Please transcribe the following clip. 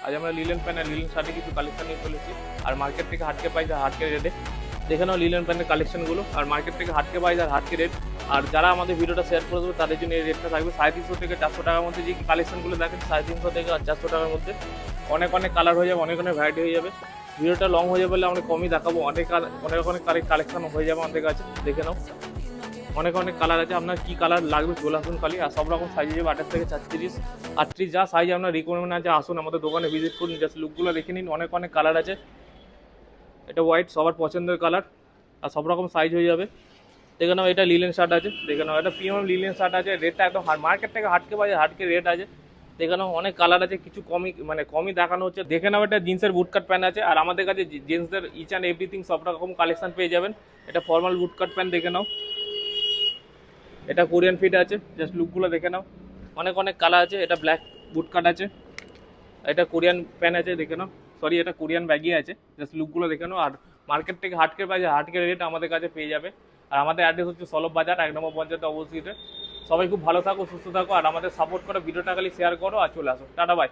আজ আমরা linen pant আর linen শার্টে কিছু কালেকশন নিয়ে চলেছি। আর মার্কেট থেকে হাটকে প্রাইস আর হাটকে রেটে দেখে নাও লিলেন প্যান্টের কালেকশনগুলো। আর মার্কেট থেকে হাটকে প্রাইস আর হাটকে রেট। আর যারা আমাদের ভিডিওটা শেয়ার করে দেবে তাদের জন্য এই রেটটা থাকবে 350 থেকে 400 টাকার মধ্যে। যে কালেকশনগুলো দেখেন 350 থেকে আর 400 টাকার মধ্যে। অনেক অনেক কালার হয়ে যাবে, অনেক অনেক ভ্যারাইটি হয়ে যাবে। ভিডিওটা লং হয়ে যাবে বলে আমরা কমই দেখাবো। অনেক অনেক কালেকশন হয়ে যাবে আমাদের কাছে, দেখে নাও। অনেক অনেক কালার আছে, আপনার কী কালার লাগবে চলে আসুন খালি। আর সব রকম সাইজে যাবে 28 থেকে 36, 38, যা সাইজ আপনার রিকোয়ারমেন্ট আছে আসুন আমাদের দোকানে ভিজিট করুন, জাস্ট লুকগুলো দেখে নিন। অনেক অনেক কালার আছে। এটা হোয়াইট সবার পছন্দের কালার আর সব রকম সাইজ হয়ে যাবে। দেখে নাও এটা লিলেন শার্ট আছে, দেখে নাও এটা প্রিমিয়াম লিলেন শার্ট আছে। রেটটা একদম মার্কেট থেকে হাটকে বাজে হাটকে রেট আছে। দেখে নাও অনেক কালার আছে, কিছু কমই দেখানো হচ্ছে। দেখে নাও এটা জিন্সের বুটকাট প্যান্ট আছে। আর আমাদের কাছে জেন্টসদের ইচ অ্যান্ড এভরিথিং সব রকম কালেকশন পেয়ে যাবেন। এটা ফর্মাল বুটকাট প্যান্ট দেখে নাও। এটা কোরিয়ান ফিট আছে, জাস্ট লুকগুলো দেখে নাও। অনেক অনেক কালার আছে। এটা ব্ল্যাক বুটকাট আছে, এটা কোরিয়ান প্যান্ট আছে দেখে নাও। সরি, এটা কোরিয়ান ব্যাগি আছে, জাস্ট লুকগুলো দেখে নাও। আর মার্কেট থেকে হাটকে বাজে হাটকে রেট আমাদের কাছে পেয়ে যাবে। আর আমাদের অ্যাড্রেস হচ্ছে সলভ বাজার, 1 নম্বর পঞ্চায়েত অবস্থিত। সবাই খুব ভালো থাকো, সুস্থ থাকো, আর আমাদের সাপোর্ট করো। ভিডিওটা খালি শেয়ার করো আর চলে আসো। Tata, by.